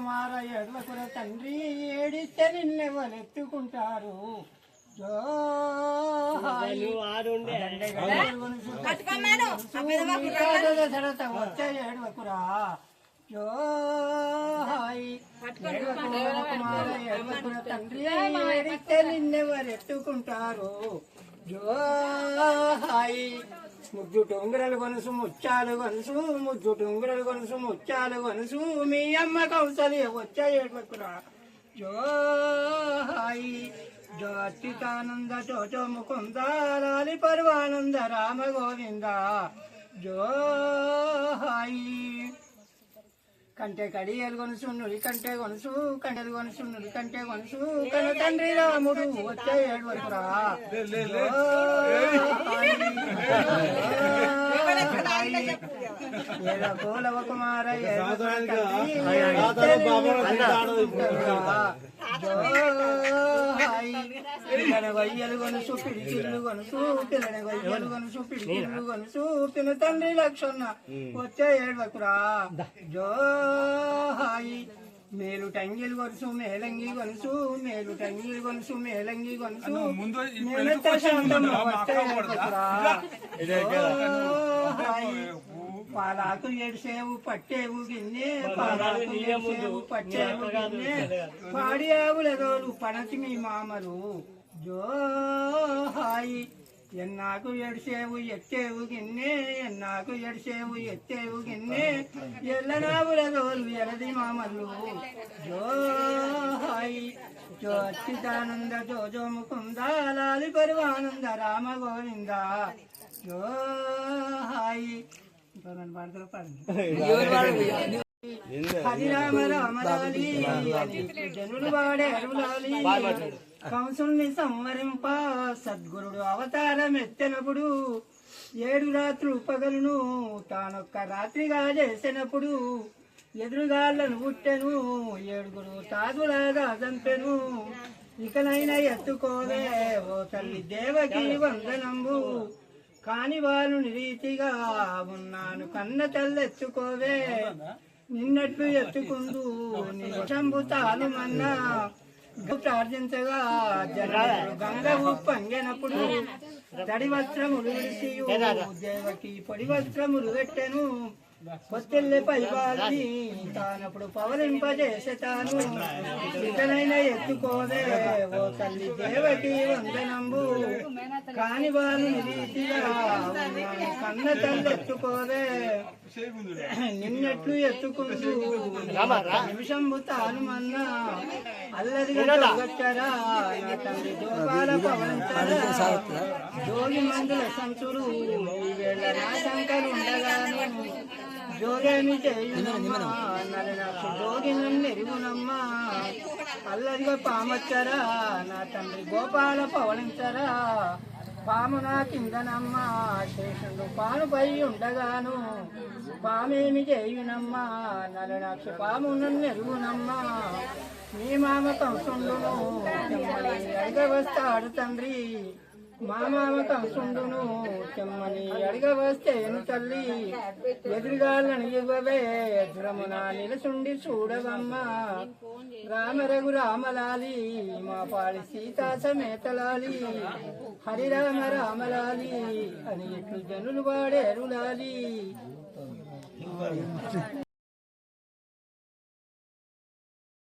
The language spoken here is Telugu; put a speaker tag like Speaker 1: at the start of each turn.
Speaker 1: కుమార ఎడవకుర తండ్రి ఏడిస్తే నిన్నెవరెత్తుకుంటారు వచ్చే ఏడవకురా కుమార ఎడవకుర తండ్రి ఏడిస్తే నిన్నెవరెత్తుకుంటారు జోహాయి ముద్దు టొంగరలు కొనుసు ముచ్చాలు కొనుసు ముద్దు టొంగరలు కొనుసు ముచ్చాలు కొనుసు మీ అమ్మ కౌసలి వచ్చే ఏడుకురా జోహాయి జో అచ్యుతానంద చోచో ముకుంద లాలి పర్వానంద రామ గోవింద జోహాయి కంటే కడియలు కొనుసు నుడి కంటే కొనుసు కంటెలు కొనుసు నుడి కంటే కొనుసు కన తండ్రి రాముడు వచ్చే ఏడువకురా కోలవ కుమార పిల్లని వయ్యలు కొనుసు పిడికిళ్ళు కొనుసు పిల్లని వయ్యలు కొనుసు పిడికిళ్ళు కొనుసు పిల్ల తండ్రి లక్షణ వచ్చే ఏడువకురా జోహాయి మేలు టంగిలు కొనుసు మేలంగి కొనుసు మేలు టంగిలు కొనుసు మేలంగి కొనుసు మేలెత్త శాంతమ్మ వచ్చే ఏడువకురా జోహాయి పాలాకు ఏడుసేవు పట్టేవు గిన్నె పాలాకు ఏడుసేవు పట్టేవు గిన్నె పాడి ఆవుల రోలు పనసి మీ మామలు జోహాయి ఎన్నాకు ఎడిసేవు ఎత్తేవు గిన్నె ఎన్నాకు ఎడిసేవు ఎత్తేవు గిన్నె ఎల్లనావుల రోలు ఎలది మామలు జోహాయి జో అచ్యుతానంద జో జో ముకుంద లాలి పర్వానంద రామ గోవింద జోహాయి హరిరామ రామలాలి జనులు వాడే అరులాలి కంసుల్ని సంవరింప సద్గురుడు అవతారం ఎత్తినప్పుడు 7 రాత్రులు పగలును తానొక్క రాత్రిగా చేసినప్పుడు ఎదురుగాళ్ళను పుట్టెను 7 తాదులాగా చంపెను ఇకనైనా ఎత్తుకోవే ఓ తల్లి దేవకి వందనంబు కాని వాళ్ళు రీతిగా ఉన్నాను కన్న తల్లెత్తుకోవే నిన్నట్లు ఎత్తుకుందు నిజంబు తానుమన్నా ప్రార్థించగా జనాలు గంగ ఉప్పంగినప్పుడు తడి వస్త్రములు విడిచి దేవకి పొడి వస్త్రములు పెట్టెను పొత్తిల్లే పైబాలి తానప్పుడు పవలింపజేసేతాను ఇకనైనా ఎత్తుకోవే ఓ తల్లి దేవకి వందనంబు కాని వాళ్ళు రీతిగా కన్న తల్లి ఎత్తుకోవే నిన్నట్లు ఎత్తుకుంటూ నిమిషంబు తాను మన్నా అల్లరిగా వచ్చారా నా తండ్రి జోపాల పవలించారా జోగి మందుల సంచులు ఈ వేళ నా శంకరు ఉండగాను జోగేమి చేయునమ్మా నలనాకు జోగి నన్ను ఎరుగునమ్మా అల్లరిగా పామొచ్చరా నా తండ్రి గోపాల పవలించరా పాము నా కిందనమ్మా శేషుడు పానుపై ఉండగాను పామేమి చేయునమ్మా నలనాక్షి పాము నన్ను ఎరుగునమ్మా మీ మామ కంసుండును అడగవస్తాడు తండ్రి మా మామ కంసుండును చెమ్మని అడగవస్తేను తల్లి ఎదురుగాళ్ళని ఇవ్వవే ఎదురమున నిలసుండి చూడవమ్మా రామ రఘు రామలాలి మా పాడి సీతా సమేతలాలి హరిరామ రామలాలి అని ఎట్లు జనులు వాడేరులాలి